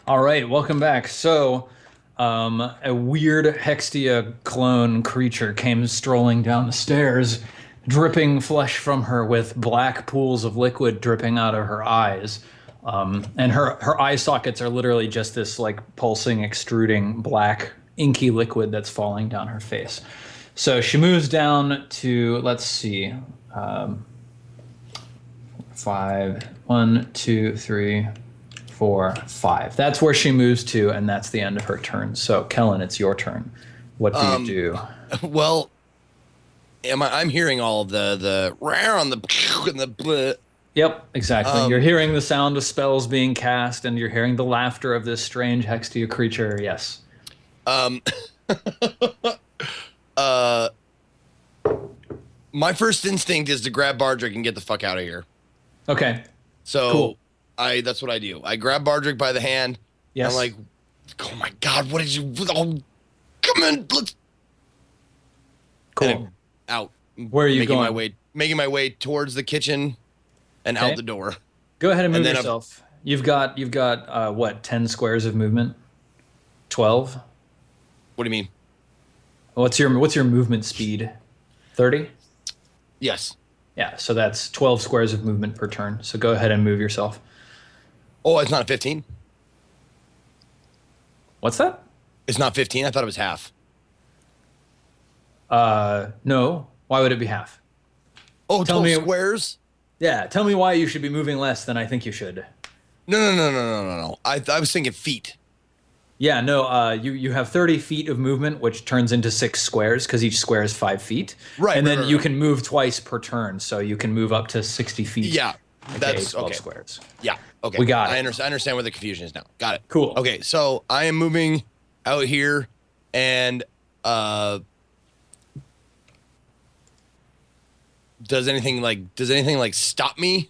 All right, welcome back. So, a weird Hextia clone creature came strolling down the stairs, dripping flesh from her with black pools of liquid dripping out of her eyes. And her eye sockets are literally just this like pulsing, extruding black inky liquid that's falling down her face. So she moves down to, let's see, five, one, two, three, 4, 5. That's where she moves to, and that's the end of her turn. So, Kellen, it's your turn. What do you do? Well, I'm hearing all of the rare on the and the bleh. Yep, exactly. You're hearing the sound of spells being cast, and you're hearing the laughter of this strange Hextia creature. Yes. My first instinct is to grab Bardrick and get the fuck out of here. Okay. So cool. That's what I do. I grab Bardrick by the hand. Yes. I'm like, oh my god, what did you? Oh, come on, let's. Cool. Out. Where are you going? Making my way towards the kitchen, and out the door. Go ahead and move yourself. You've got what, 10 squares of movement? 12. What do you mean? What's your movement speed? 30. Yes. Yeah. So that's 12 squares of movement per turn. So go ahead and move yourself. Oh, it's not a 15? What's that? It's not 15? I thought it was half. No. Why would it be half? Oh, 12 squares? Yeah, tell me why you should be moving less than I think you should. No. I was thinking feet. Yeah, no, you have 30 feet of movement, which turns into 6 squares, because each square is 5 feet. Right, and then you can move twice per turn, so you can move up to 60 feet. Yeah. Okay, That's 12 okay. squares. Yeah. Okay. We got it. I understand where the confusion is now. Got it. Cool. Okay. So I am moving out here, and does anything like stop me?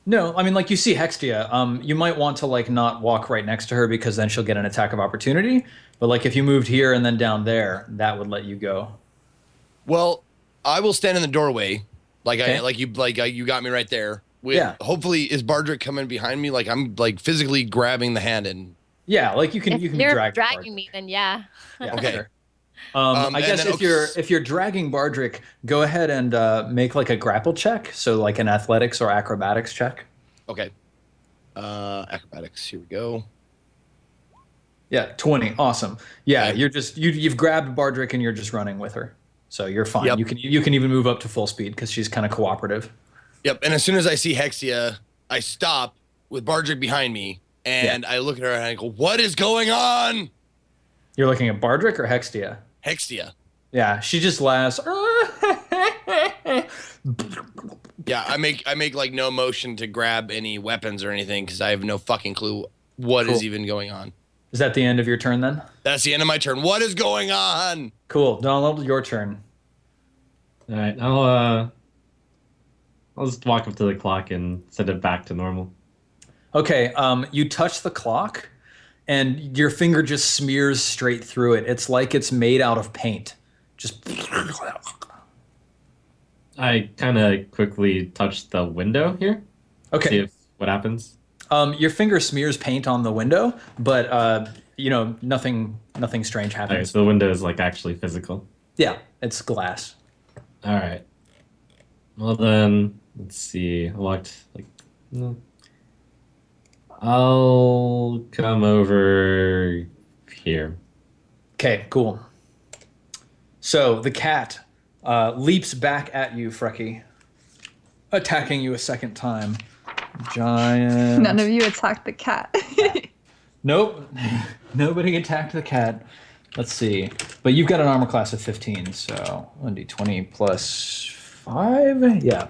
No, I mean, like, you see Hextia. You might want to like not walk right next to her because then she'll get an attack of opportunity. But like if you moved here and then down there, that would let you go. Well, I will stand in the doorway, Okay. you got me right there. Hopefully, is Bardrick coming behind me? Like I'm like physically grabbing the hand and. Yeah, like you can You're dragging me, then yeah. Yeah. Okay. Sure. I guess if you're dragging Bardrick, go ahead and make like a grapple check, so like an athletics or acrobatics check. Okay. Acrobatics. Here we go. Yeah, 20. Awesome. Yeah, Okay. you've grabbed Bardrick and you're just running with her, so you're fine. Yep. You can even move up to full speed because she's kind of cooperative. Yep. And as soon as I see Hexia, I stop with Bardrick behind me, and I look at her and I go, "What is going on?" You're looking at Bardrick or Hextia? Hexia. Yeah, she just laughs. Yeah, I make like no motion to grab any weapons or anything because I have no fucking clue what is even going on. Is that the end of your turn then? That's the end of my turn. What is going on? Cool. Donald, your turn. All right, I'll just walk up to the clock and set it back to normal. Okay, you touch the clock, and your finger just smears straight through it. It's like it's made out of paint. Just. I kind of quickly touch the window here. Okay. See what happens. Your finger smears paint on the window, but nothing strange happens. Okay, so the window is like actually physical. Yeah, it's glass. All right. Well then, let's see. No. I'll come over here. Okay, cool. So the cat leaps back at you, Frecky, attacking you a second time. Giant. None of you attacked the cat. Nope. Nobody attacked the cat. Let's see. But you've got an armor class of 15, so 1d20 plus 5? Yeah.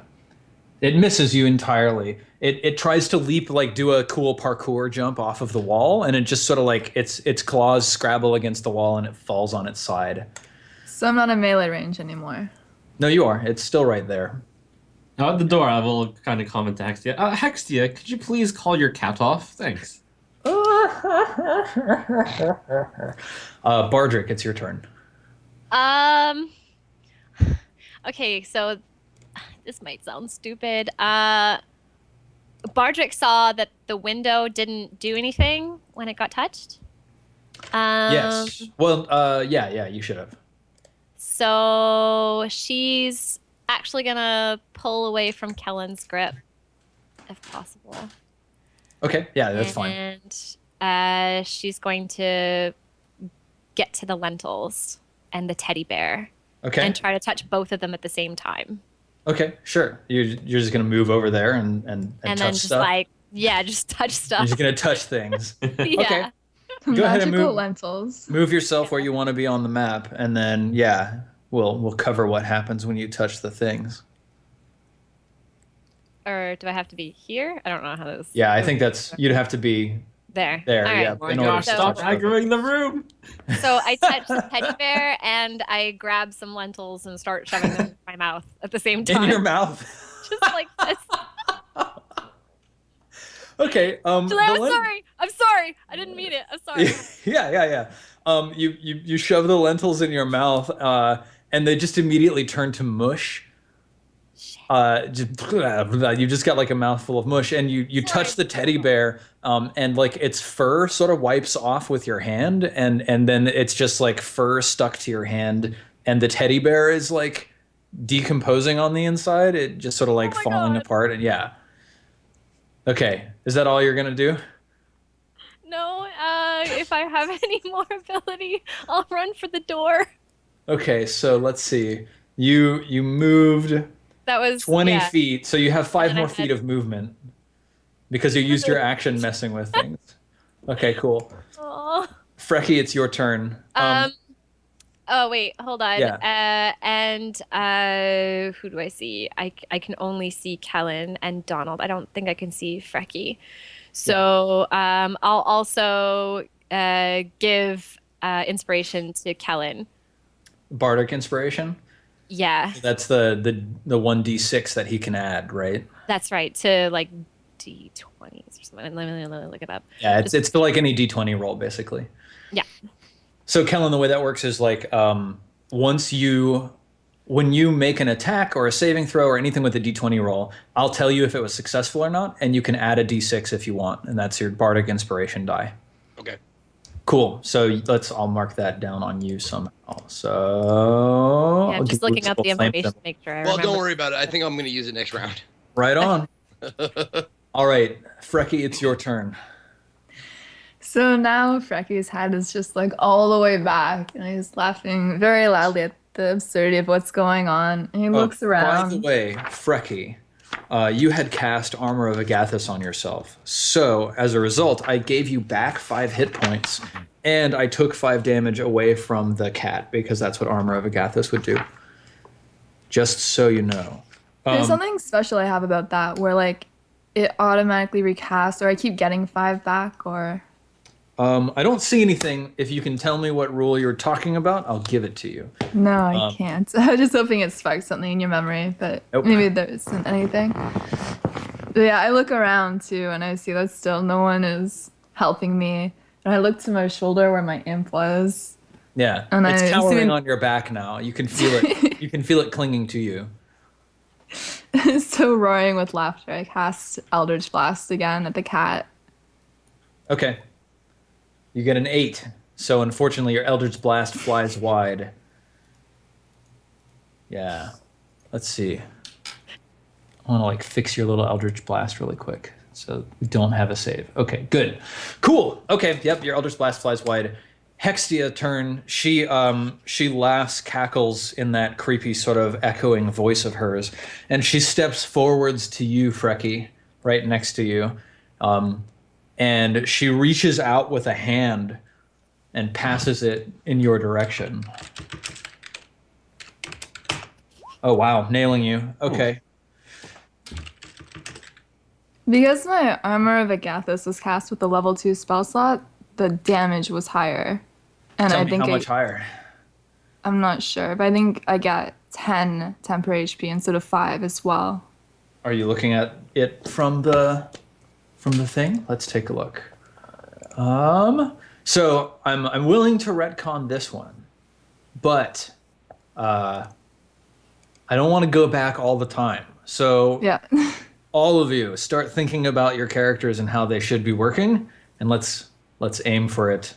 It misses you entirely. It tries to leap, like do a cool parkour jump off of the wall, and it just sort of like its claws scrabble against the wall and it falls on its side. So I'm not in melee range anymore. No, you are. It's still right there. Now at the door, I will kind of comment to Hextia. Hextia, could you please call your cat off? Thanks. Bardrick, it's your turn. Okay, so this might sound stupid. Bardrick saw that the window didn't do anything, when it got touched. Yes. Well, yeah, you should have. So she's actually gonna pull away from Kellen's grip, if possible. Okay, yeah, that's fine. And she's going to get to the lentils and the teddy bear. Okay. And try to touch both of them at the same time. Okay, sure. You're just gonna move over there and touch then just stuff. like, yeah, just touch stuff. You're just gonna touch things. Yeah. Okay. Go ahead and Magical move. lentils. Move yourself where you want to be on the map, and then yeah, we'll cover what happens when you touch the things. Or do I have to be here? I don't know how this. Yeah, I think you'd have to be There. there. All right. Yeah. Oh my in order gosh, to stop touch the- aggroing the room. So I touch the teddy bear and I grab some lentils and start shoving them in my mouth at the same time. in your mouth. Just like this. Okay. I'm sorry. I'm sorry. I didn't mean it. I'm sorry. Yeah. You shove the lentils in your mouth, and they just immediately turn to mush. You just got like a mouthful of mush, and you touch the teddy bear, and like its fur sort of wipes off with your hand, and then it's just like fur stuck to your hand, and the teddy bear is like decomposing on the inside. It just sort of like falling apart, and yeah. Okay, is that all you're gonna do? No, if I have any more ability, I'll run for the door. Okay, so let's see. You moved That was 20 feet, so you have 5 then I more had- feet of movement because you used your action messing with things. Okay, cool. Aw. Frecky, it's your turn. Oh wait, hold on. Yeah. Who do I see? I can only see Kellen and Donald. I don't think I can see Frecky. So I'll also give inspiration to Kellen. Bardic inspiration. Yeah, That's the 1d6 that he can add, right? that's right. To like D20s or something. Let me look it up. Yeah, it's to like any d20 roll basically. Yeah. So Kellen, the way that works is like when you make an attack or a saving throw or anything with a d20 roll, I'll tell you if it was successful or not, and you can add a d6 if you want, and that's your Bardic inspiration die. Okay. Cool. So I'll mark that down on you somehow. So Yeah, I'm just looking up the information to make sure I Well, remember. don't worry about it. I think I'm going to use it next round. Right on. All right, Frecky, it's your turn. So now Frecky's head is just like all the way back, and he's laughing very loudly at the absurdity of what's going on. And he looks around. By the way, Frecky, you had cast Armor of Agathis on yourself. So as a result, I gave you back 5 hit points, and I took 5 damage away from the cat because that's what Armor of Agathis would do. Just so you know. There's something special I have about that, where like it automatically recasts, or I keep getting 5 back, or. I don't see anything. If you can tell me what rule you're talking about, I'll give it to you. No, I can't. I was just hoping it sparked something in your memory, but Nope. maybe there isn't anything. But yeah, I look around too, and I see that still no one is helping me. And I look to my shoulder where my imp was. Yeah, And it's I cowering assume- on your back now. You can feel it. You can feel it clinging to you. So roaring with laughter, I cast Eldritch Blast again at the cat. Okay. You get an 8. So unfortunately, your Eldritch Blast flies wide. Yeah. Let's see. I want to like fix your little Eldritch Blast really quick. So we don't have a save. Okay, good. Cool. Okay, yep, your Eldritch Blast flies wide. Hextia turn. She laughs, cackles in that creepy sort of echoing voice of hers, and she steps forwards to you, Frecky, right next to you. And she reaches out with a hand and passes it in your direction. Oh, wow. Nailing you. Okay. Because my Armor of Agathis was cast with the level 2 spell slot, the damage was higher. And Tell I me think how much higher. I'm not sure, but I think I got 10 temporary HP instead of 5 as well. Are you looking at it from the thing? Let's take a look. So I'm willing to retcon this one, but I don't want to go back all the time. So Yeah. all of you start thinking about your characters and how they should be working, and let's let's aim for it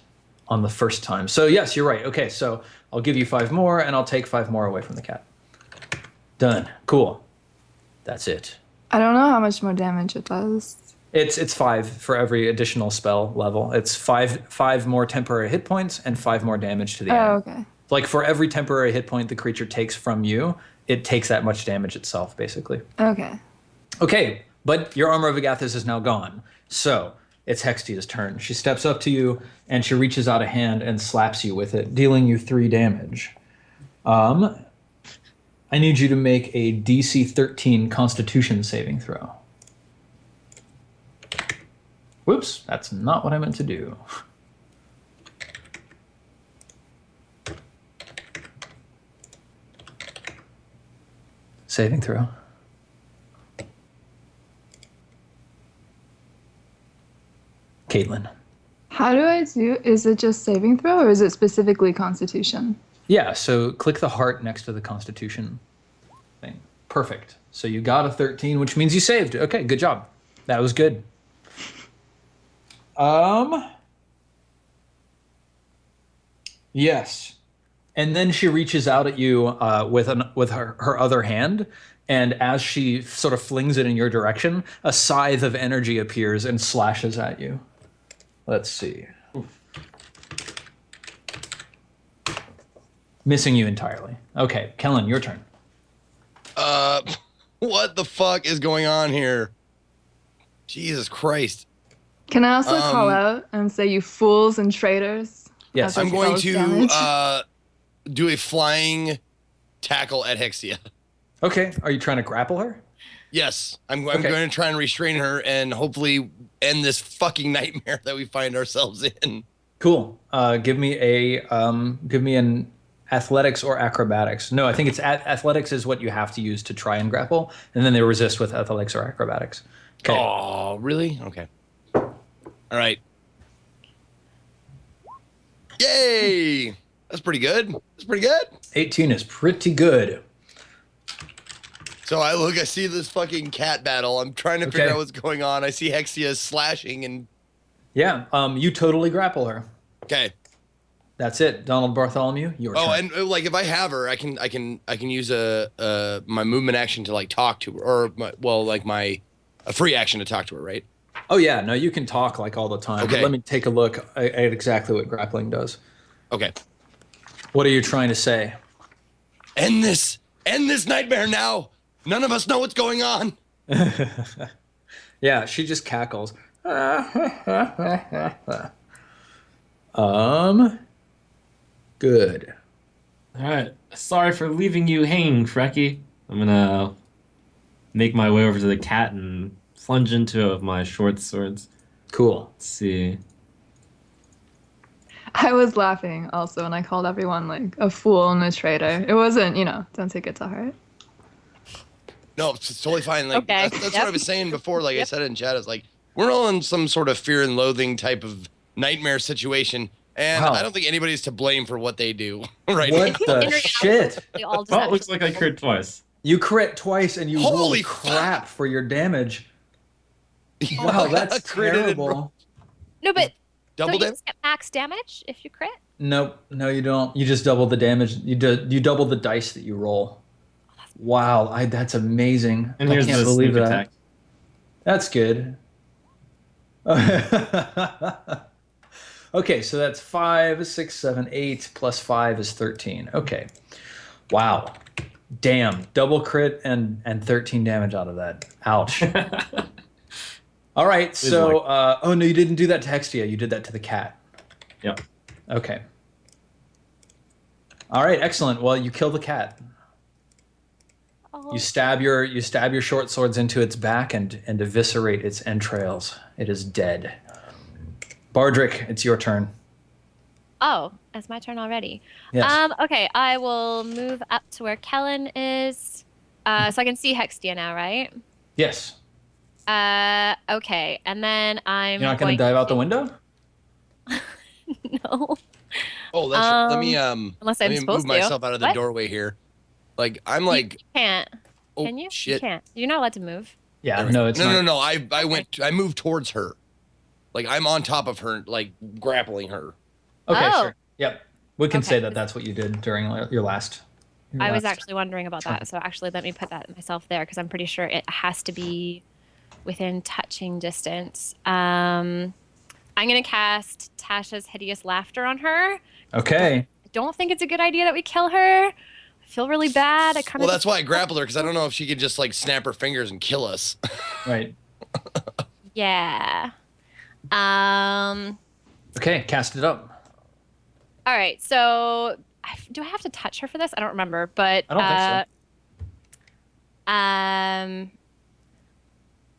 on the first time. So yes, you're right. Okay, so I'll give you 5 more, and I'll take 5 more away from the cat. Done. Cool. That's it. I don't know how much more damage it does. It's 5 for every additional spell level. It's 5 more temporary hit points and 5 more damage to the Oh, enemy. okay. Like for every temporary hit point the creature takes from you, it takes that much damage itself, basically. Okay. Okay, but your Armor of Agathis is now gone. So it's Hextia's turn. She steps up to you and she reaches out a hand and slaps you with it, dealing you 3 damage. I need you to make a DC 13 Constitution saving throw. Whoops, that's not what I meant to do. Saving throw. Kaitlyn. How do I do? Is it just saving throw, or is it specifically Constitution? Yeah, so click the heart next to the Constitution thing. Perfect. So you got a 13, which means you saved. Okay, good job. That was good. Yes. And then she reaches out at you with her other hand, and as she sort of flings it in your direction, a scythe of energy appears and slashes at you. Let's see. Missing you entirely. Okay, Kellen, your turn. What the fuck is going on here? Jesus Christ. Can I also call out and say, you fools and traitors? Yes. As I I'm going cause to damage? do a flying tackle at Hexia. Okay, are you trying to grapple her? Yes, I'm Okay. going to try and restrain her and hopefully end this fucking nightmare that we find ourselves in. Cool. Give me an athletics or acrobatics. No, I think it's athletics is what you have to use to try and grapple, and then they resist with athletics or acrobatics. Okay. Oh, really? Okay. All right. Yay! That's pretty good. That's pretty good. 18 is pretty good. So I see this fucking cat battle. I'm trying to figure Okay. out what's going on. I see Hexia slashing and Yeah. You totally grapple her. okay. That's it. Donald Bartholomew, your turn. Oh, and like if I have her, I can use my movement action to like talk to her, or a free action to talk to her, right? Oh yeah, no, you can talk like all the time. Okay. But let me take a look at exactly what grappling does. Okay. What are you trying to say? End this nightmare now. None of us know what's going on. Yeah, she just cackles. Good. All right. Sorry for leaving you hanging, Frecky. I'm gonna make my way over to the cat and plunge into it with my short swords. Cool. Let's see. I was laughing also, and I called everyone like a fool and a traitor. It wasn't, don't take it to heart. No, it's totally fine. Like Okay. that's what Yep. I was saying before. Like I Yep. said in chat, it's like we're all in some sort of fear and loathing type of nightmare situation, and Wow. I don't think anybody's to blame for what they do. Right? What In the reality, shit? we all just Well, have it looks to- like I crit twice. You crit twice and you Holy roll crap for your damage. Yeah, Wow, I that's critted and terrible. No, but Double don't you damage. just get max damage if you crit? Nope, no, you don't. You just double the damage. You double the dice that you roll. Wow, that's amazing. And I here's can't the believe sneak that. attack. That's good. Okay, so that's 5, 6, 7, 8 plus 5 is 13. Okay. Wow. Damn. Double crit and 13 damage out of that. Ouch. All right, so oh no, you didn't do that to Hextia. You did that to the cat. Yep. Okay. All right, excellent. Well, you kill the cat. Oh, You stab your short swords into its back and eviscerate its entrails. It is dead. Bardrick, it's your turn. oh, it's my turn already. Yes. Okay, I will move up to where Kellen is. So I can see Hextia now, right? Yes. Okay, and then I'm You're not going to dive out the window? No. Oh, that's let me Unless let I'm me supposed move to. myself out of the What? doorway here. Like I'm You like can't. oh Can you? shit. You can't. You're not allowed to move. Yeah, no, it's not. No. I moved towards her. Like I'm on top of her, like grappling her. Okay, Oh. sure. Yep. We can Okay. say that that's what you did during your last. I was actually wondering about turn. that, so actually let me put that myself there because I'm pretty sure it has to be within touching distance. I'm gonna cast Tasha's Hideous Laughter on her. Okay. I don't think it's a good idea that we kill her. I feel really bad. I kind of Well, that's why I grappled her because I don't know if she could just like snap her fingers and kill us. Right. yeah. Okay, cast it up. All right. So do I have to touch her for this? I don't remember, but I don't think so.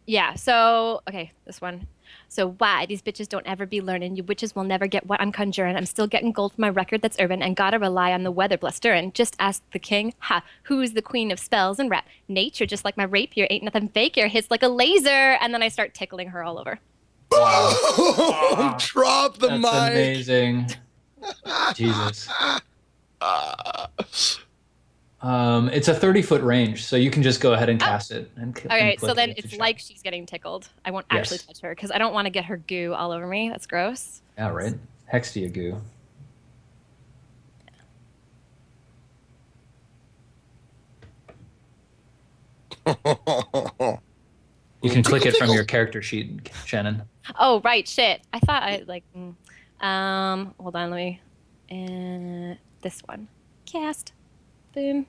Yeah. So okay, this one. So why these bitches don't ever be learning? You witches will never get what I'm conjuring. I'm still getting gold for my record that's urban and gotta rely on the weather blusterin'. Just ask the king. Ha! Who's the queen of spells and rap? Nature, just like my rapier, ain't nothing faker. Hits like a laser, and then I start tickling her all over. Drop the That's mic. amazing. Jesus. It's a 30-foot range, so you can just go ahead and cast it. And All right, so click then it to it's check. like she's getting tickled. I won't actually Yes. touch her because I don't want to get her goo all over me. That's gross. Yeah, right. Hextia goo. You can click it from your character sheet, Shannon. Oh, right, shit. I thought I like. Hold on, let me. This one. Cast. Boom.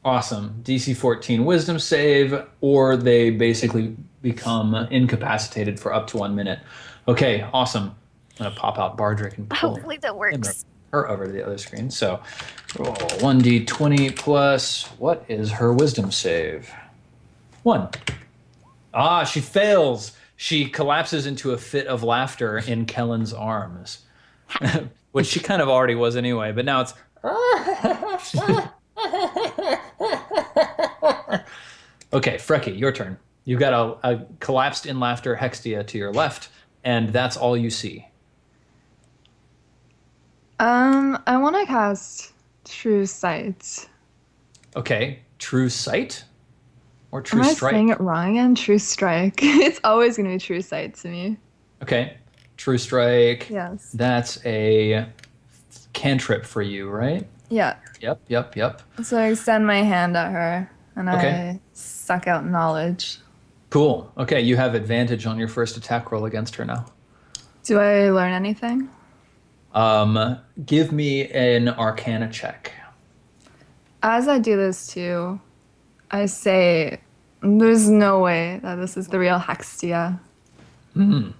Awesome. DC 14 Wisdom save, or they basically become incapacitated for up to 1 minute. Okay, awesome. I'm gonna pop out Bardrick and pull Hopefully that works. her over to the other screen. So roll 1d20 plus, what is her wisdom save? 1. Ah, she fails. She collapses into a fit of laughter in Kellen's arms, which she kind of already was anyway, but now it's. Okay, Freki, your turn. You've got a collapsed in laughter Hextia to your left, and that's all you see. I want to cast True Sight. Okay, True Sight? Or True Am I Strike? saying it wrong again? True Strike. It's always going to be True Sight to me. Okay, True Strike. Yes. That's a cantrip for you, right? Yeah. Yep. So I extend my hand at her, and Okay. I suck out knowledge. Cool. Okay, you have advantage on your first attack roll against her now. Do I learn anything? Give me an Arcana check. As I do this too, I say, there's no way that this is the real Hextia. Hmm.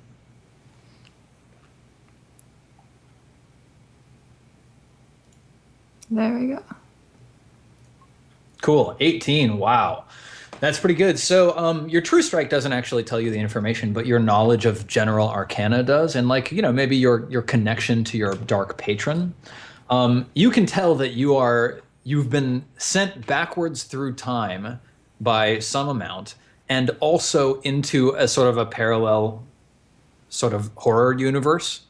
There we go. Cool. 18. Wow. That's pretty good. So your True Strike doesn't actually tell you the information, but your knowledge of general arcana does. And like, maybe your connection to your dark patron. You can tell that you've been sent backwards through time by some amount and also into a sort of a parallel sort of horror universe.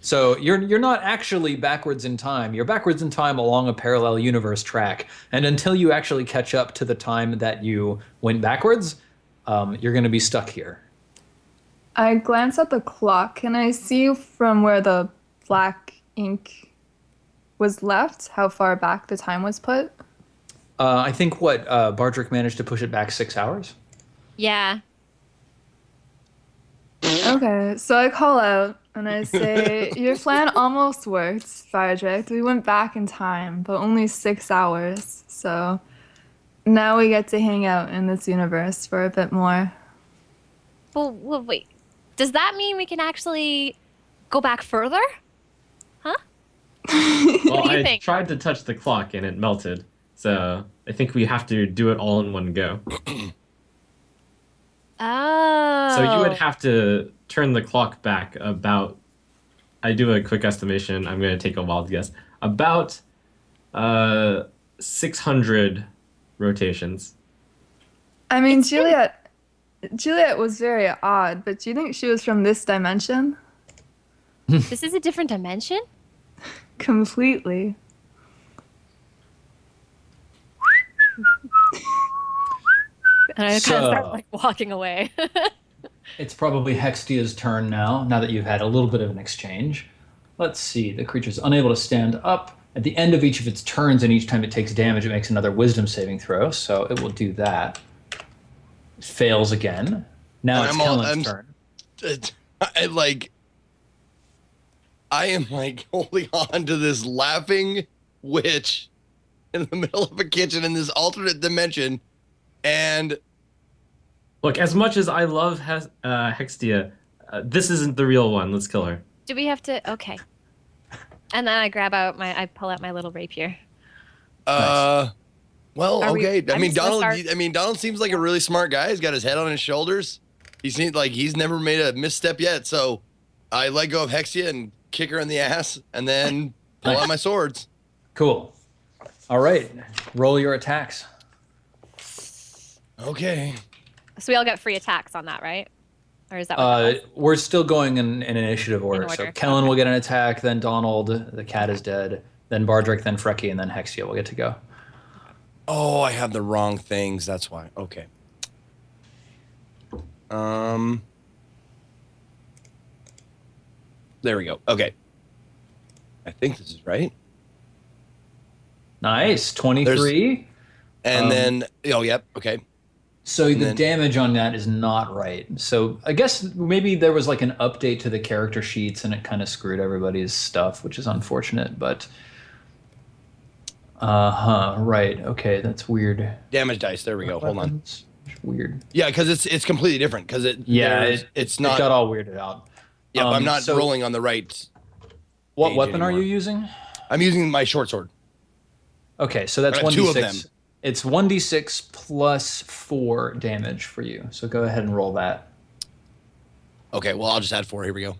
So you're not actually backwards in time. You're backwards in time along a parallel universe track. And until you actually catch up to the time that you went backwards, you're going to be stuck here. I glance at the clock. Can I see from where the black ink was left, how far back the time was put? I think Bardrick managed to push it back 6 hours. Yeah. Okay, so I call out and I say, your plan almost worked, Bardrick. We went back in time, but only 6 hours. So now we get to hang out in this universe for a bit more. Well, wait. Does that mean we can actually go back further? Huh? Well, do you I think? tried to touch the clock and it melted. So I think we have to do it all in one go. Oh. So you would have to turn the clock back about, I do a quick estimation, I'm going to take a wild guess, about 600 rotations. I mean, Juliet was very odd, but do you think she was from this dimension? This is a different dimension? Completely. And I kind of So- start like walking away. It's probably Hextia's turn now that you've had a little bit of an exchange. Let's see. The creature's unable to stand up. At the end of each of its turns, and each time it takes damage, it makes another wisdom saving throw. So it will do that. It fails again. Now it's Kellen's turn. I am like holding on to this laughing witch in the middle of a kitchen in this alternate dimension. And Look, as much as I love Hextia, this isn't the real one. Let's kill her. Do we have to? Okay. And then I pull out my little rapier. well, Are we- okay. I'm Donald. supposed Donald seems like a really smart guy. He's got his head on his shoulders. He seems like he's never made a misstep yet. So I let go of Hexia and kick her in the ass, and then pull out my swords. Cool. All right. Roll your attacks. Okay. So we all get free attacks on that, right? Or is that what that was? We're still going in initiative order. So order, Kellen okay. will get an attack, then Donald, the cat is dead, then Bardrick, then Frecky, and then Hexia will get to go. Oh, I have the wrong things. That's why. Okay. There we go. Okay. I think this is right. Nice. 23. And then, oh, yep. Okay. So the damage on that is not right. So I guess maybe there was like an update to the character sheets and it kind of screwed everybody's stuff, which is unfortunate, but right. Okay, that's weird. Damage dice. There we go. Hold on. Weird. Yeah, because it's completely different. Because it's not. It got all weirded out. Yeah, I'm not rolling on the right. What page weapon are anymore. you using? I'm using my short sword. Okay, so that's I have two of 1d6. them. It's 1d6 plus 4 damage for you. So go ahead and roll that. Okay, well, I'll just add 4. Here we go.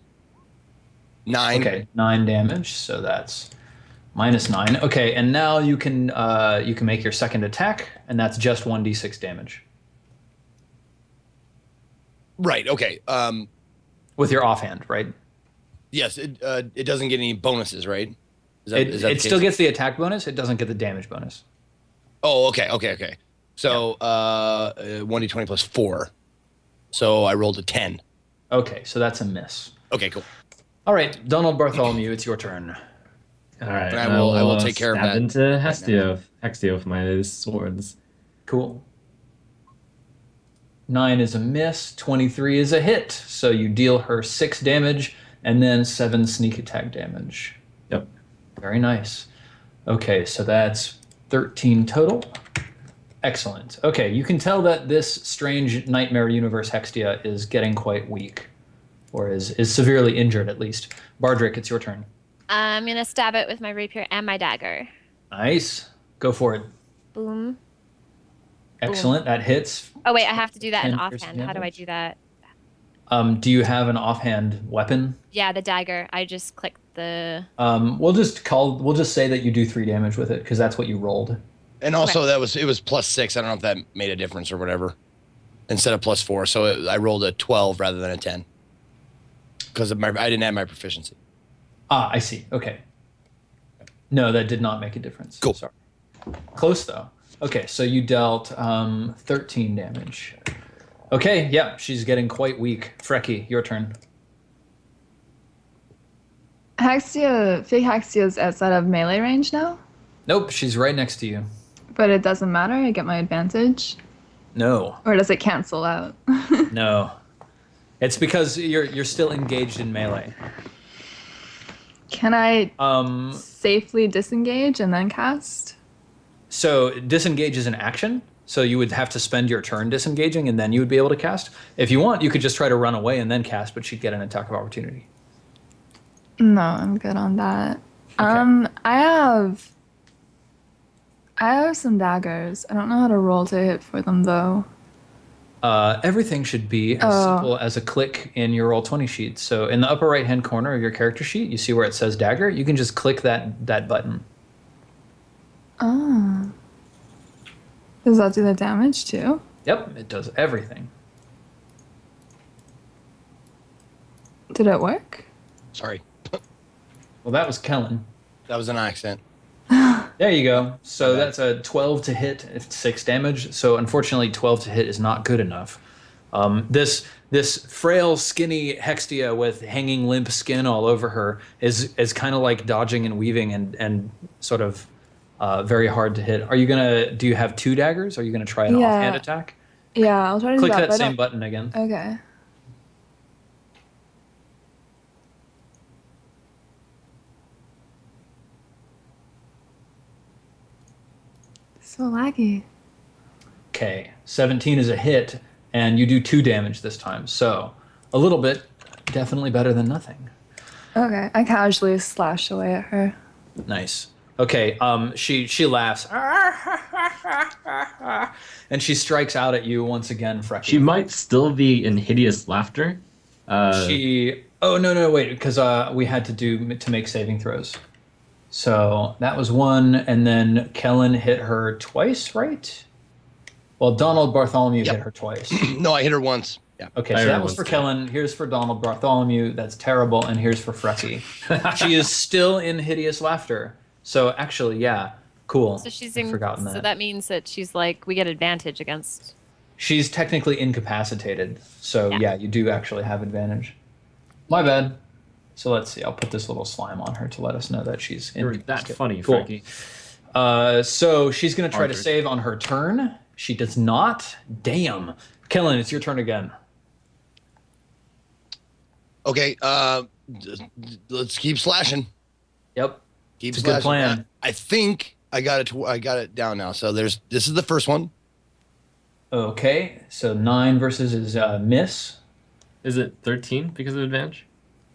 9. Okay, 9 damage. So that's -9. Okay, and now you can make your second attack, and that's just 1d6 damage Right. Okay. with your offhand, right? Yes. It doesn't get any bonuses, right? Is that It the still case? gets the attack bonus. It doesn't get the damage bonus. Oh, okay. So 1d20 plus 4. So I rolled a 10. Okay, so that's a miss. Okay, cool. All right, Donald Bartholomew, it's your turn. All right. And I will take care of stab that into right Hextia with my swords. Cool. 9 is a miss. 23 is a hit. So you deal her 6 damage and then 7 sneak attack damage. Yep. Very nice. Okay, so that's 13 total. Excellent. Okay, you can tell that this strange nightmare universe Hextia is getting quite weak, or is severely injured at least. Bardrick, it's your turn. I'm going to stab it with my rapier and my dagger. Nice. Go for it. Boom. Excellent. That hits. Oh, wait, I have to do that in 10% offhand. How do I damage. do that? Do you have an offhand weapon? Yeah, the dagger. I just clicked the... We'll just say that you do 3 damage with it because that's what you rolled. And also it was plus 6. I don't know if that made a difference or whatever. Instead of plus 4, so I rolled a 12 rather than a 10. Because I didn't have my proficiency. Ah, I see. Okay. No, that did not make a difference. Cool. Sorry. Close though. Okay, so you dealt 13 damage. Okay, yeah, she's getting quite weak. Frecky, your turn. Hexia, fake Hexia's outside of melee range now, Nope, she's right next to you. but it doesn't matter. I get my advantage, No, or does it cancel out? no. It's because you're still engaged in melee. Can I Um, safely disengage and then cast? So disengage is an action. So you would have to spend your turn disengaging, and then you would be able to cast. If you want, you could just try to run away and then cast, but she'd get an attack of opportunity. No, I'm good on that. Okay. I have some daggers. I don't know how to roll to hit for them though. Everything should be as simple as a click in your Roll20 sheet. So in the upper right-hand corner of your character sheet, you see where it says dagger. You can just click that button. Oh. Does that do the damage too? Yep, it does everything. Did it work? Sorry. Well, that was Kellen. That was an accident. There you go. So that's a 12 to hit, 6 damage. So unfortunately, 12 to hit is not good enough. This frail, skinny Hextia with hanging limp skin all over her is kind of like dodging and weaving and sort of very hard to hit. Do you have 2 daggers? Are you gonna try an Yeah. offhand attack? Yeah, I'll try to Click do that. that but I same don't- button again. Okay. So laggy. Okay, 17 is a hit, and you do 2 damage this time. So a little bit, definitely better than nothing. Okay, I casually slash away at her. Nice. Okay, she laughs, and she strikes out at you once again, Frecky. She might still be in hideous laughter. Oh no, wait, because we had to make saving throws. So that was 1, and then Kellen hit her twice, right? Well, Donald Bartholomew hit her twice. No, I hit her once. Yeah. Okay, I so heard that was once for too. Kellen. Here's for Donald Bartholomew. That's terrible. And here's for Frecky. She is still in hideous laughter. So actually, yeah, cool. So she's I'd forgotten So that. that means that she's like we get advantage against. She's technically incapacitated. So Yeah. yeah, you do actually have advantage. My bad. So let's see. I'll put this little slime on her to let us know that she's You're that incapacitated. funny, Cool. Frankie. So she's going to try to Arthur. save on her turn. She does not. Damn. Kellen, it's your turn again. Okay. Let's keep slashing. Yep. Keep It's a good slashing. plan. I think I got it. I got it down now. So this is the first one. Okay. So 9 versus is miss. Is it 13 because of advantage?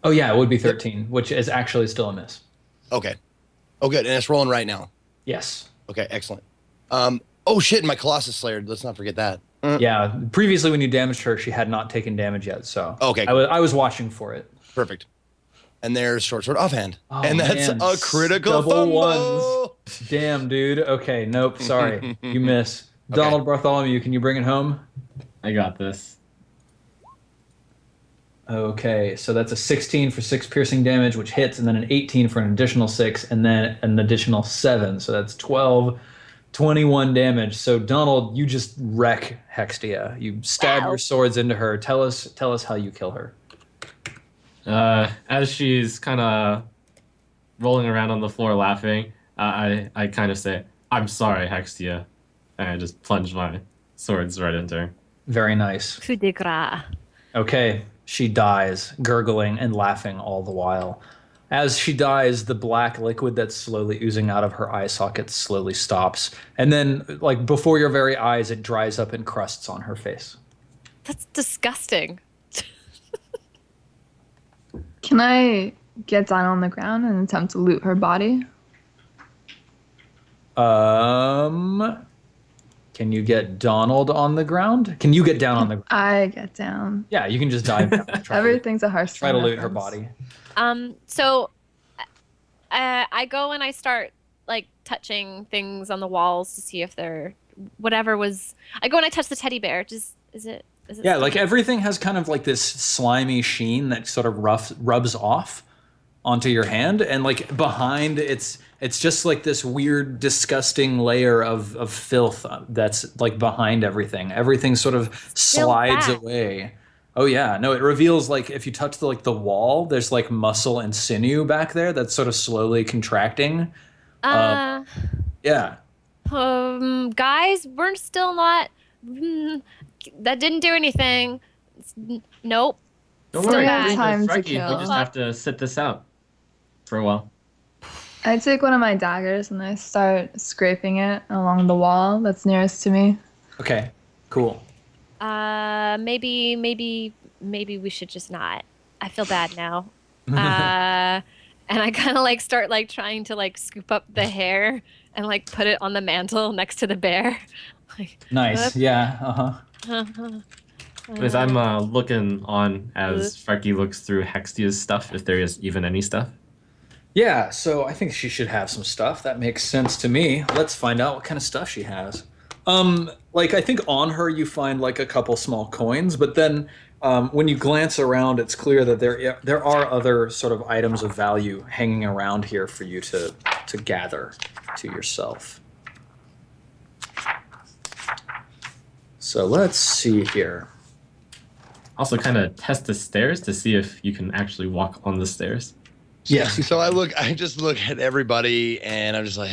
Oh yeah, it would be 13, which is actually still a miss. Okay. Oh, good. And it's rolling right now. Yes. Okay. Excellent. Oh shit! My Colossus Slayer. Let's not forget that. Yeah. Previously, when you damaged her, she had not taken damage yet. So Okay. I was watching for it. Perfect. And there's short sword offhand. Oh, and that's man. a critical Double fumble. Damn, dude. Okay. Nope. Sorry. You miss. Okay. Donald Bartholomew, can you bring it home? I got this. Okay, so that's a 16 for 6 piercing damage, which hits, and then an 18 for an additional 6, and then an additional 7. So that's 12, 21 damage. So Donald, you just wreck Hextia. You stab Wow. your swords into her. Tell us how you kill her. As she's kind of rolling around on the floor laughing, I kind of say, "I'm sorry, Hextia," and I just plunge my swords right into her. Very nice. Coup de grace. Okay, she dies, gurgling and laughing all the while. As she dies, the black liquid that's slowly oozing out of her eye sockets slowly stops. And then, like, before your very eyes, it dries up and crusts on her face. That's disgusting. Can I get down on the ground and attempt to loot her body? Can you get Donald on the ground? Can you get down on the ground? I get down. Yeah, you can just dive down. and try to loot- Everything's a harsh Try to loot her body. So I go and I start like touching things on the walls to see if they're whatever was. I go and I touch the teddy bear. Is it? Yeah, like everything has kind of like this slimy sheen that sort of rubs off onto your hand, and like behind it's just like this weird, disgusting layer of filth that's like behind everything. Everything sort of slides back. away. Oh yeah, no, it reveals like if you touch the wall, there's like muscle and sinew back there that's sort of slowly contracting. Yeah. Guys, we're still not. That didn't do anything. Nope. Don't Still worry, bad. Frankie, Time to Frankie, we kill. just have to sit this out for a while. I take one of my daggers and I start scraping it along the wall that's nearest to me. Okay. Cool. Maybe we should just not. I feel bad now. And I kind of like start like trying to like scoop up the hair and like put it on the mantle next to the bear. Like, Nice. Yeah. Uh-huh. As I'm looking on as Frankie looks through Hextia's stuff, if there is even any stuff. Yeah, so I think she should have some stuff. That makes sense to me. Let's find out what kind of stuff she has. Like I think on her you find like a couple small coins, but then when you glance around, it's clear that there are other sort of items of value hanging around here for you to gather to yourself. So let's see here. Also, kind of test the stairs to see if you can actually walk on the stairs. Yes. So I just look at everybody, and I'm just like,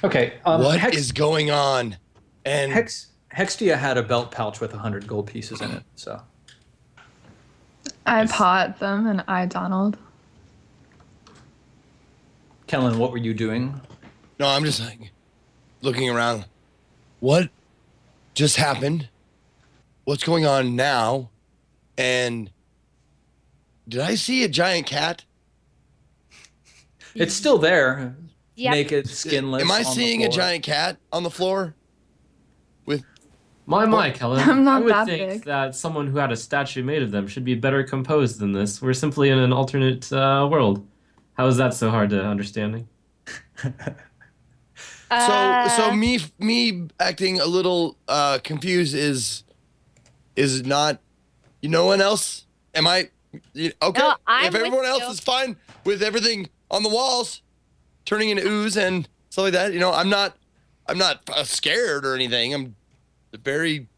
Okay. what is going on? And Hextia had a belt pouch with 100 gold pieces in it. So I paw at them and I Donald. Kellen, what were you doing? no, I'm just like looking around. What just happened? What's going on now? And did I see a giant cat? It's still there. Yep. Naked, skinless. Am I on the seeing a floor. giant cat on the floor? With My, Kellen. I'm not I would that think big. that someone who had a statue made of them should be better composed than this. We're simply in an alternate world. How is that so hard to understanding? so me acting a little confused is not, no one else? Am I okay? No, I'm if with everyone else you. is fine with everything on the walls turning into ooze and stuff like that, I'm not scared or anything. I'm very.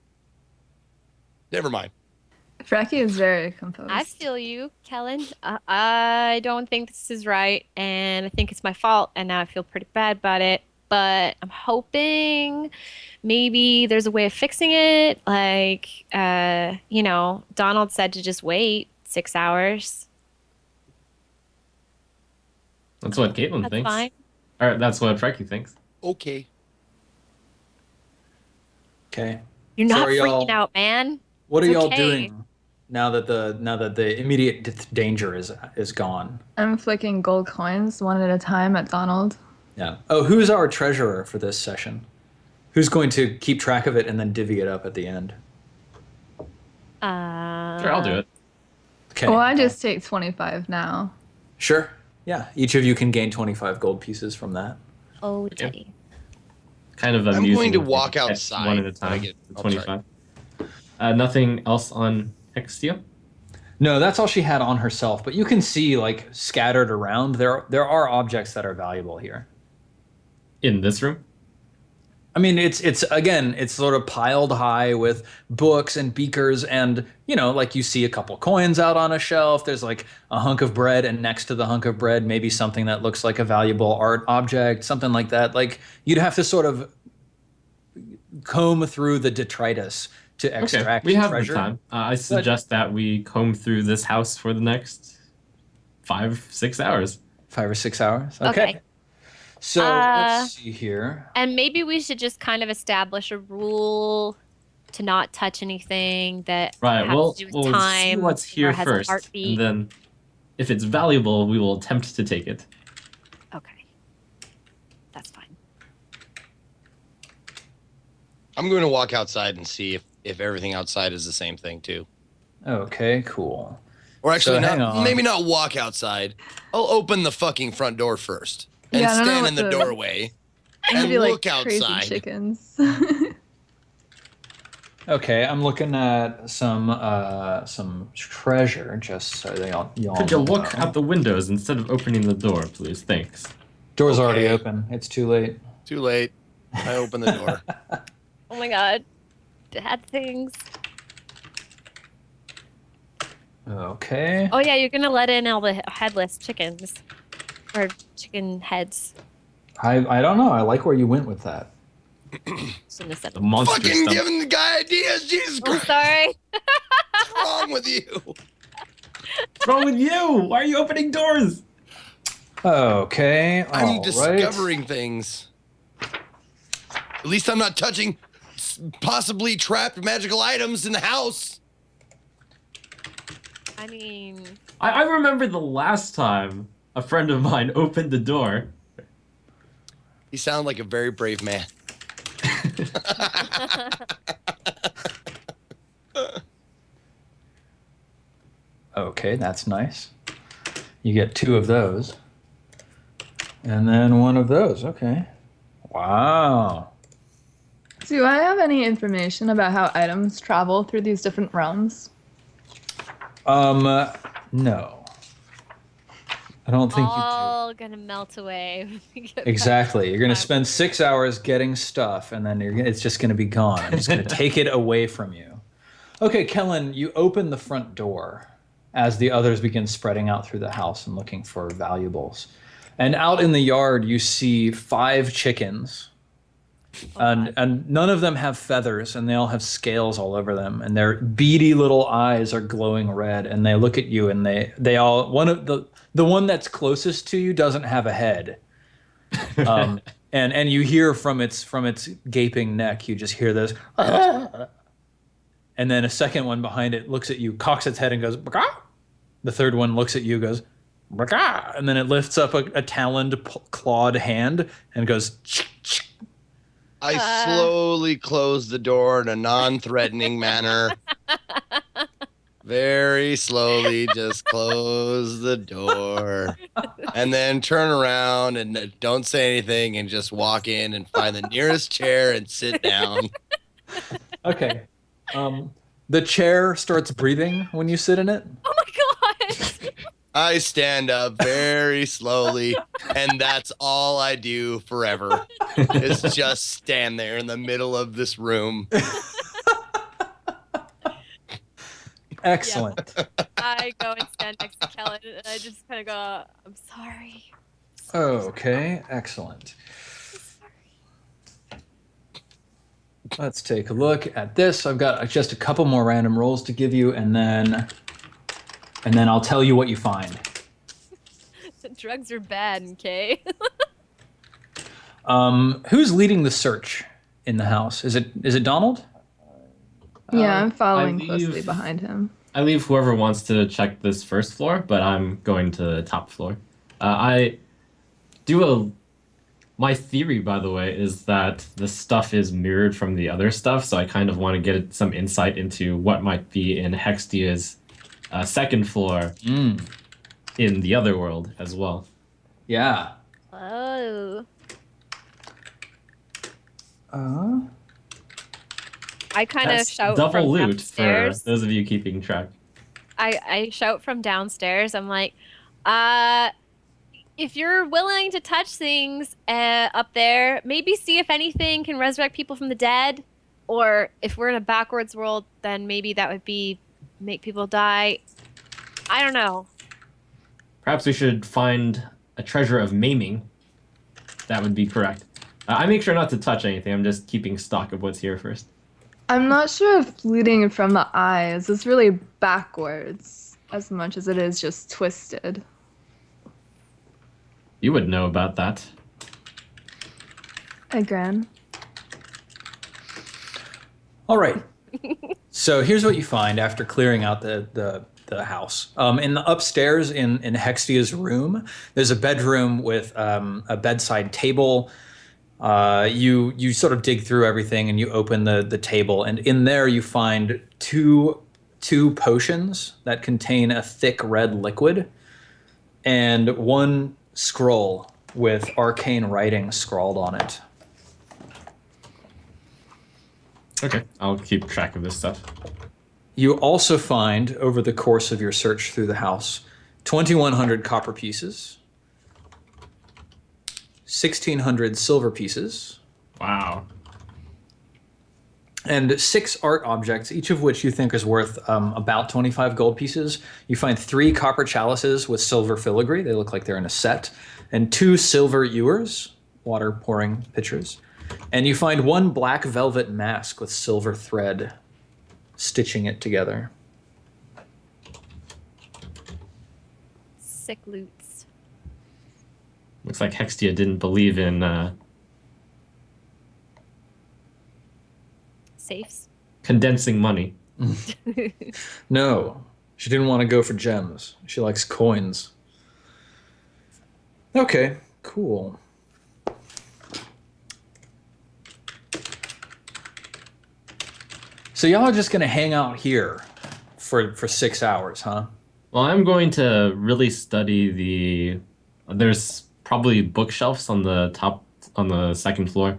Never mind. Frecky is very composed. I feel you, Kellen. I don't think this is right, and I think it's my fault, and now I feel pretty bad about it. But I'm hoping maybe there's a way of fixing it. Like, Donald said to just wait 6 hours. That's what Kaitlyn That's thinks. fine. Or that's what Frecky thinks. Okay. Okay. You're So not are y'all- freaking out, man. What are It's y'all okay. doing now that the immediate danger is gone? I'm flicking gold coins one at a time at Donald. Yeah. Oh, who's our treasurer for this session? Who's going to keep track of it and then divvy it up at the end? Sure, I'll do it. Okay. Well, I just take 25 now. Sure. Yeah. Each of you can gain 25 gold pieces from that. Oh, Teddy. Kind of I'm amusing. going to if you walk catch outside one at a when time. I get- to oh, sorry. 25. Nothing else on Hextia? No, that's all she had on herself. But you can see, like, scattered around, there are objects that are valuable here. In this room? I mean, it's sort of piled high with books and beakers, and like you see a couple coins out on a shelf. There's like a hunk of bread, and next to the hunk of bread, maybe something that looks like a valuable art object, something like that. Like you'd have to sort of comb through the detritus to extract we have treasure. the time. I suggest that we comb through this house for the next 5-6 hours. 5 or 6 hours. Okay. Okay. So let's see here. And maybe we should just kind of establish a rule to not touch anything that Right. has We'll to do with see time what's or here has a first, heartbeat. and then if it's valuable, we will attempt to take it. Okay. That's fine. I'm going to walk outside and see if everything outside is the same thing too. Okay, cool. Or actually, So, hang on. maybe not walk outside. I'll open the fucking front door first and Yeah, I don't know stand what in the the- doorway and Maybe like look crazy outside. chickens. Okay, I'm looking at some treasure, just so y'all Could you know. look out the windows instead of opening the door, please? Thanks. Door's already Okay. open. It's too late. Too late. I open the door. Oh my god. Dad things. Okay. Oh yeah, you're gonna let in all the headless chickens. Or chicken heads. I don't know. I like where you went with that. Shouldn't have said The that. monster Fucking stuff. giving the guy ideas. Jesus I'm Christ. sorry. What's wrong with you? What's wrong with you? Why are you opening doors? Okay. I'm all right. discovering things. At least I'm not touching possibly trapped magical items in the house. I mean, I remember the last time a friend of mine opened the door. He sounded like a very brave man. Okay, that's nice. You get 2 of those. And then 1 of those. Okay. Wow. Do I have any information about how items travel through these different realms? No. I don't think you do. all gonna melt away. when we get back. Exactly. You're going to spend 6 hours getting stuff, and then it's just going to be gone. I'm just going to take it away from you. Okay, Kellen, you open the front door as the others begin spreading out through the house and looking for valuables. And out in the yard, you see 5 chickens. And none of them have feathers, and they all have scales all over them, and their beady little eyes are glowing red, and they look at you, and they all the one that's closest to you doesn't have a head. And you hear from its gaping neck, you just hear this, and then a second one behind it looks at you, cocks its head and goes, "Baka." The third one looks at you, goes, "Baka," and then it lifts up a taloned, clawed hand and goes, "Ch-ch." I slowly close the door in a non-threatening manner. Very slowly, just close the door. And then turn around and don't say anything and just walk in and find the nearest chair and sit down. Okay. The chair starts breathing when you sit in it. Oh my god! I stand up very slowly, and that's all I do forever. Is just stand there in the middle of this room. Excellent. I go and stand next to Kellen, and I just kind of go, "I'm sorry." Okay, excellent. Let's take a look at this. I've got just a couple more random rolls to give you, and then I'll tell you what you find. Drugs are bad, okay? Who's leading the search in the house? Is it Donald? Yeah, I'm following I closely leave- behind him. I leave whoever wants to check this first floor, but I'm going to the top floor. My theory, by the way, is that the stuff is mirrored from the other stuff, so I kind of want to get some insight into what might be in Hextia's second floor in the other world as well. Yeah. Oh. I kind of That's shout double from loot downstairs. for those of you keeping track. I shout from downstairs. I'm like, if you're willing to touch things up there, maybe see if anything can resurrect people from the dead. Or if we're in a backwards world, then maybe that would be make people die. I don't know. Perhaps we should find a treasure of maiming. That would be correct. I make sure not to touch anything. I'm just keeping stock of what's here first. I'm not sure if looting from the eyes is really backwards as much as it is just twisted. You would know about that. Again. All right. So here's what you find after clearing out the house. In the upstairs in Hextia's room, there's a bedroom with a bedside table. You sort of dig through everything and you open the table, and in there you find two potions that contain a thick red liquid and one scroll with arcane writing scrawled on it. Okay, I'll keep track of this stuff. You also find, over the course of your search through the house, 2,100 copper pieces, 1,600 silver pieces, Wow. and 6 art objects, each of which you think is worth about 25 gold pieces. You find 3 copper chalices with silver filigree. They look like they're in a set. And 2 silver ewers, water pouring pitchers. And you find 1 black velvet mask with silver thread stitching it together. Sick loots. Looks like Hextia didn't believe in Safes. condensing money. No, she didn't want to go for gems. She likes coins. Okay, cool. So y'all are just gonna hang out here for 6 hours, huh? Well, I'm going to really study there's probably bookshelves on the top, on the second floor.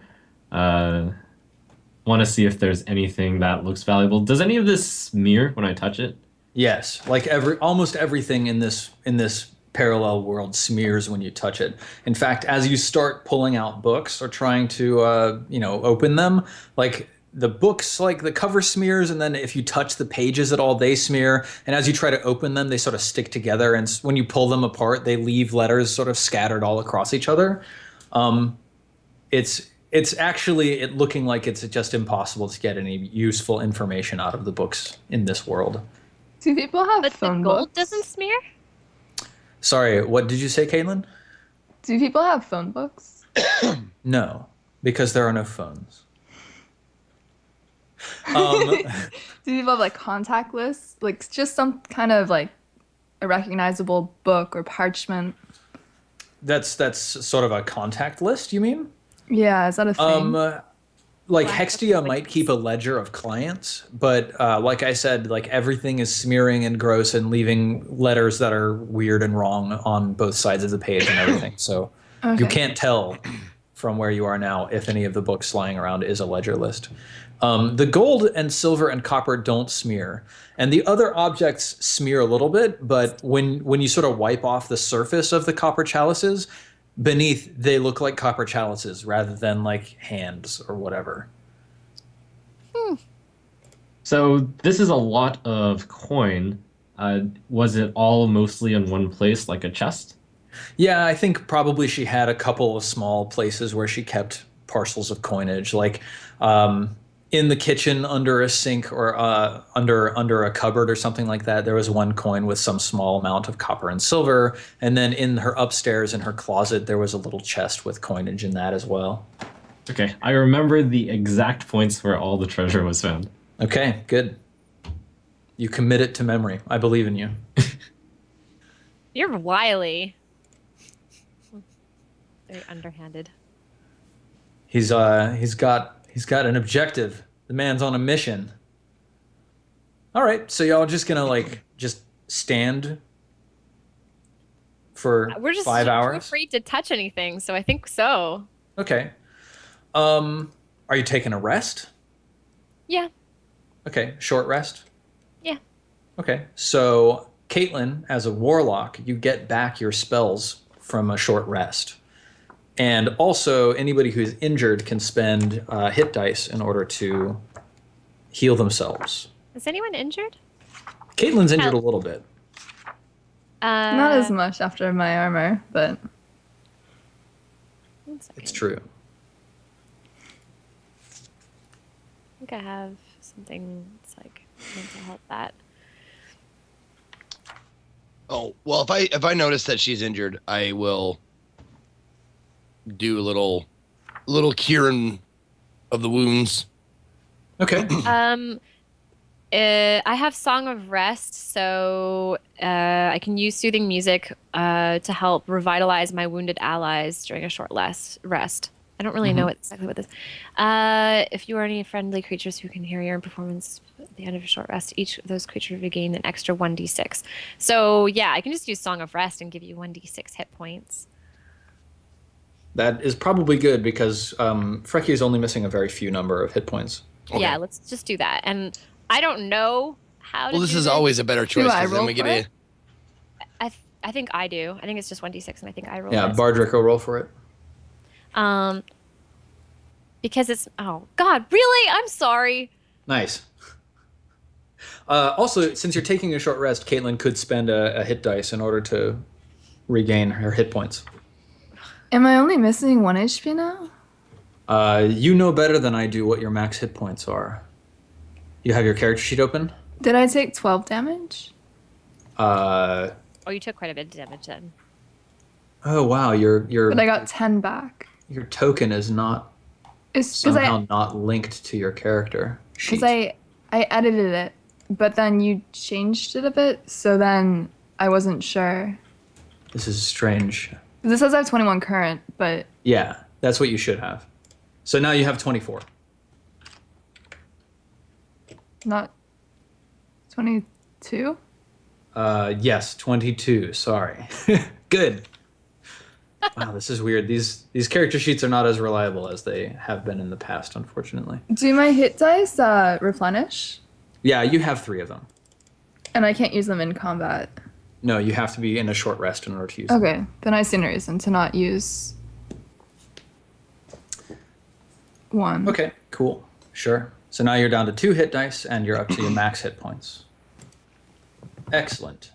Want to see if there's anything that looks valuable. Does any of this smear when I touch it? Yes, like almost everything in this parallel world smears when you touch it. In fact, as you start pulling out books or trying to open them, like the books, like the cover smears, and then if you touch the pages at all, they smear. And as you try to open them, they sort of stick together. And when you pull them apart, they leave letters sort of scattered all across each other. It's actually looking like it's just impossible to get any useful information out of the books in this world. Do people have But the phone gold books? doesn't smear? Sorry, what did you say, Kaitlyn? Do people have phone books? No, because there are no phones. Do people have like contact lists? Like just some kind of like a recognizable book or parchment? That's sort of a contact list, you mean? Yeah, is that a thing? Like Black Hextia book might lists. keep a ledger of clients, but like I said, like everything is smearing and gross and leaving letters that are weird and wrong on both sides of the page and everything. So you Okay. can't tell from where you are now if any of the books lying around is a ledger list. The gold and silver and copper don't smear, and the other objects smear a little bit. But when you sort of wipe off the surface of the copper chalices, beneath they look like copper chalices rather than like hands or whatever. So this is a lot of coin. Was it all mostly in one place, like a chest? Yeah, I think probably she had a couple of small places where she kept parcels of coinage, like in the kitchen under a sink or under a cupboard or something like that. There was one coin with some small amount of copper and silver, and then in her upstairs in her closet there was a little chest with coinage in that as well. Okay, I remember the exact points where all the treasure was found. Okay, good. You commit it to memory. I believe in you. You're wily. Very underhanded. He's got an objective. The man's on a mission. All right, so y'all just gonna like just stand for We're just 5 too hours? afraid to touch anything, so I think so. Okay. Are you taking a rest? Yeah. Okay, short rest. Yeah. Okay, so Kaitlyn, as a warlock, you get back your spells from a short rest. And also, anybody who's injured can spend hit dice in order to heal themselves. Is anyone injured? Caitlyn's injured a little bit. Not as much after my armor, but One second. It's true. I think I have something that's like meant to help that. Oh, well, if I notice that she's injured, I will do a little curing of the wounds. Okay. I have Song of Rest, so I can use soothing music to help revitalize my wounded allies during a short rest. I don't really know exactly what this. If you are any friendly creatures who can hear your performance at the end of a short rest, each of those creatures regain an extra 1d6. So yeah, I can just use Song of Rest and give you 1d6 hit points. That is probably good because Frecky is only missing a very few number of hit points. Okay. Yeah, let's just do that. And I don't know how to Well, this do is always a better choice I because then roll we get for it? I think I do. I think it's just 1d6, and I think I roll. Yeah, this. Bardrick will roll for it. Because it's oh god, really? I'm sorry. Nice. Also, since you're taking a short rest, Kaitlyn could spend a hit dice in order to regain her hit points. am I only missing 1 HP now? You know better than I do what your max hit points are. You have your character sheet open? Did I take 12 damage? Oh You took quite a bit of damage then. wow, your But I got 10 back. your token is not It's because somehow not linked to your character sheet. I edited it, but then you changed it a bit, so then I wasn't sure. This is strange. This says I have 21 current, but Yeah, that's what you should have. So now you have 24. not 22. Yes, 22. Sorry. Good. Wow, this is weird. These character sheets are not as reliable as they have been in the past, unfortunately. Do my hit dice replenish? Yeah, you have 3 of them. And I can't use them in combat. No, you have to be in a short rest in order to use them. Okay, then I see no reason to not use 1. Okay, cool. Sure. So now you're down to 2 hit dice, and you're up to your max hit points. Excellent.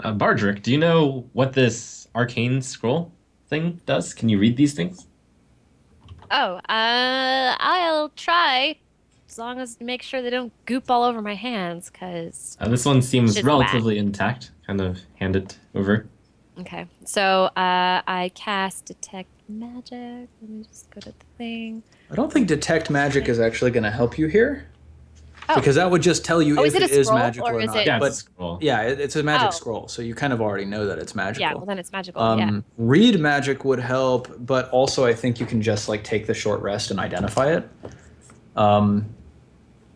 Bardrick, do you know what this arcane scroll thing does? Can you read these things? Oh, I'll try, as long as make sure they don't goop all over my hands, because... This one seems Shit's relatively intact. Kind of hand it over. Okay, so I cast Detect Magic. Let me just go to the thing. I don't think Detect Magic is actually going to help you here. Oh. Because that would just tell you Oh, if is it a it is scroll, magical or or is not. it- Yeah, But it's a scroll. yeah, it's a magic Oh. scroll, so you kind of already know that it's magical. Yeah, well then it's magical, yeah. Read magic would help, but also I think you can just like take the short rest and identify it.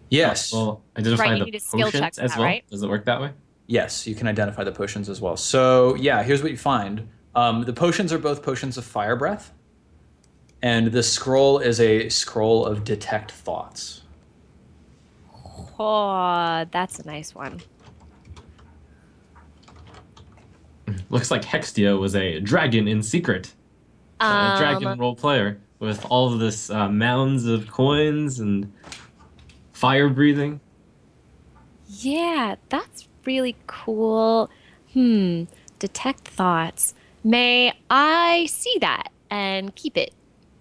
Yes. Well, identify Right, you the need a skill check potions for as that, well. right? Does it work that way? Yes, you can identify the potions as well. So yeah, here's what you find. The potions are both potions of fire breath, and the scroll is a scroll of detect thoughts. Oh, that's a nice one. Looks like Hextia was a dragon in secret. A dragon role player with all of this mounds of coins and fire breathing. Yeah, that's really cool. Detect thoughts. May I see that and keep it,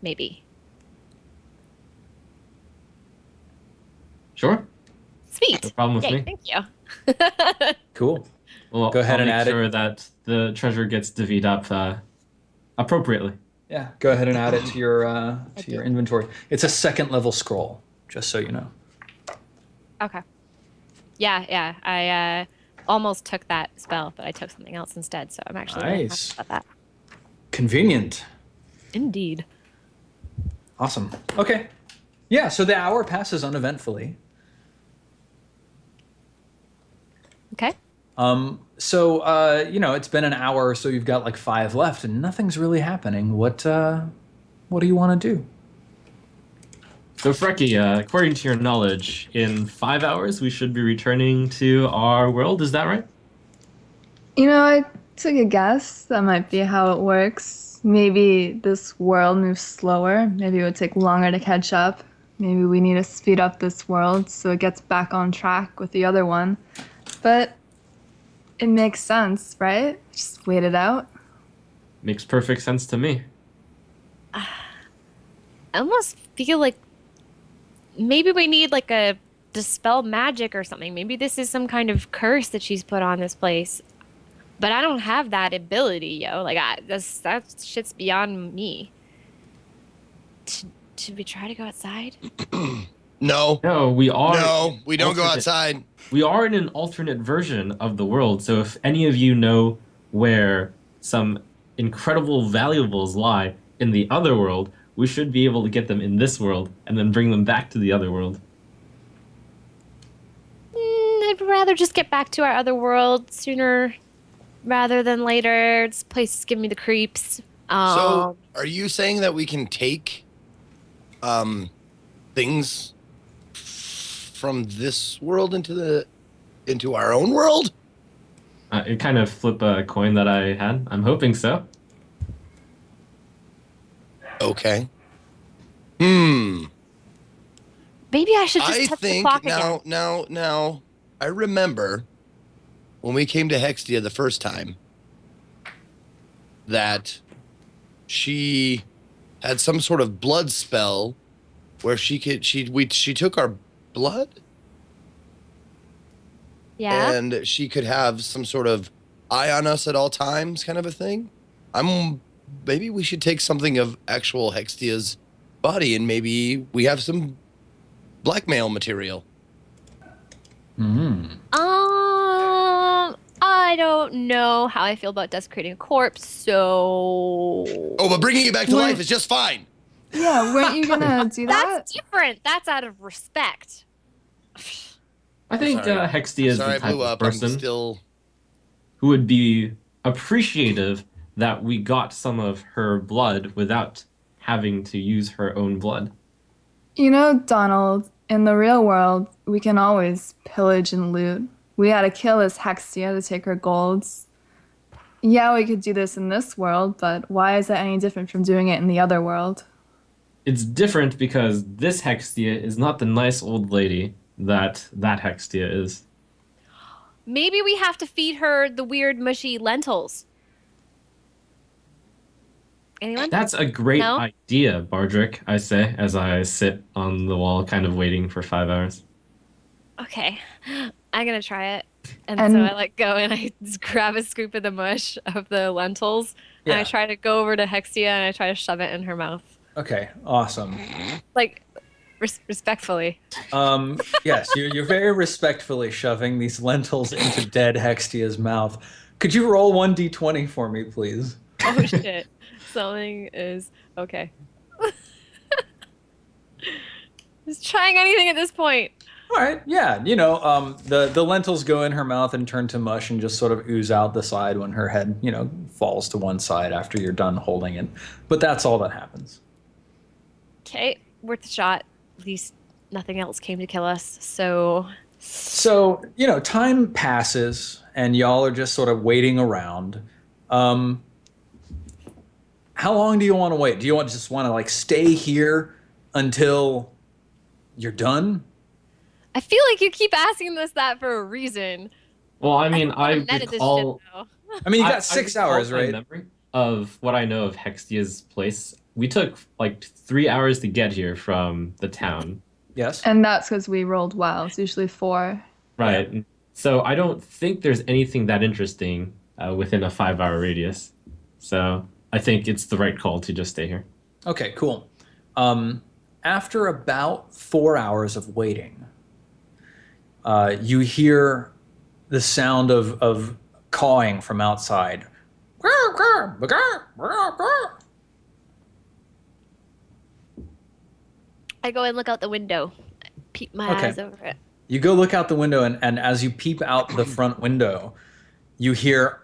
maybe? Sure. Sweet. No problem with Yay, me. thank you. Cool. Well, Go ahead I'll and make add it. sure that the treasure gets divvied up appropriately. Yeah, go ahead and add it to your inventory. It's a 2nd level scroll, just so you know. Okay. Yeah, I almost took that spell, but I took something else instead, so I'm actually really Nice. happy about that. Convenient. Indeed. Awesome. Okay. Yeah, so the hour passes uneventfully. Okay. So it's been an hour, so you've got like 5 left, and nothing's really happening. What do you want to do? So, Frecky, according to your knowledge, in 5 hours we should be returning to our world. Is that right? I took a guess. That might be how it works. Maybe this world moves slower. Maybe it would take longer to catch up. Maybe we need to speed up this world so it gets back on track with the other one. But it makes sense, right? Just wait it out. Makes perfect sense to me. I almost feel like maybe we need like a dispel magic or something. Maybe this is some kind of curse that she's put on this place. But I don't have that ability, yo. Like that shit's beyond me. Should we try to go outside? No. No, we are. No, we don't go alternate- outside. We are in an alternate version of the world. So if any of you know where some incredible valuables lie in the other world, we should be able to get them in this world and then bring them back to the other world. I'd rather just get back to our other world sooner rather than later. This place is giving me the creeps. So, are you saying that we can take things from this world into our own world? It kind of flip a coin that I had. I'm hoping so. Okay. Maybe I should just I touch the think clock again. now I remember when we came to Hextia the first time that she had some sort of blood spell where she took our blood Yeah. and she could have some sort of eye on us at all times kind of a thing. Maybe we should take something of actual Hextia's body and maybe we have some blackmail material. I don't know how I feel about desecrating a corpse, so Oh, but bringing it back to life is just fine. Yeah, weren't you gonna do that? that's different. That's out of respect. I think Sorry. Hextia is Sorry, the I type blew of up. I'm person still. who would be appreciative that we got some of her blood without having to use her own blood. Donald, in the real world, we can always pillage and loot. We had to kill this Hextia to take her golds. Yeah, we could do this in this world, but why is that any different from doing it in the other world? it's different because this Hextia is not the nice old lady that Hextia is. Maybe we have to feed her the weird mushy lentils. Anyone? That's a great No? idea, Bardrick, I say, as I sit on the wall kind of waiting for 5 hours. Okay, I'm gonna try it. And And- so I like go and I just grab a scoop of the mush of the lentils, and I Yeah. try to go over to Hexia and I try to shove it in her mouth, Okay, awesome. like respectfully. Yes, you're very respectfully shoving these lentils into dead Hextia's mouth. Could you roll 1d20 for me, please? Oh shit, something is okay. Just trying anything at this point. All right, yeah, you know, the lentils go in her mouth and turn to mush and just sort of ooze out the side when her head, you know, falls to one side after you're done holding it. But that's all that happens. Okay, worth a shot. At least nothing else came to kill us. So So, you know, time passes and y'all are just sort of waiting around. How long do you want to wait? Do you just want to like stay here until you're done? I feel like you keep asking us that for a reason. Well, I mean, I haven't met at this recall... shit, though. I mean, you I got 6 recall hours, my right? memory of what I know of Hextia's place. We took like 3 hours to get here from the town. Yes. And that's because we rolled well. It's usually 4. Right. So I don't think there's anything that interesting within a 5-hour radius. So I think it's the right call to just stay here. Okay, cool. After about 4 hours of waiting, you hear the sound of cawing from outside. I go and look out the window, peep my Okay. eyes over it. You go look out the window, and as you peep out the front window, you hear,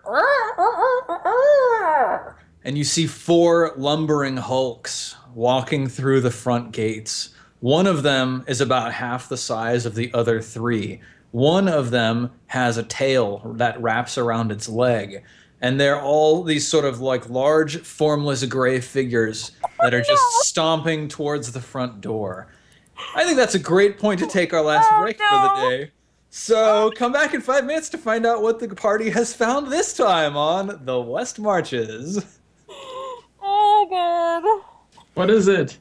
and you see 4 lumbering hulks walking through the front gates. One of them is about half the size of the other 3. One of them has a tail that wraps around its leg. And they're all these sort of like large, formless gray figures that are just stomping towards the front door. I think that's a great point to take our last break for the day. So come back in 5 minutes to find out what the party has found this time on the West Marches. Oh, God. What is it?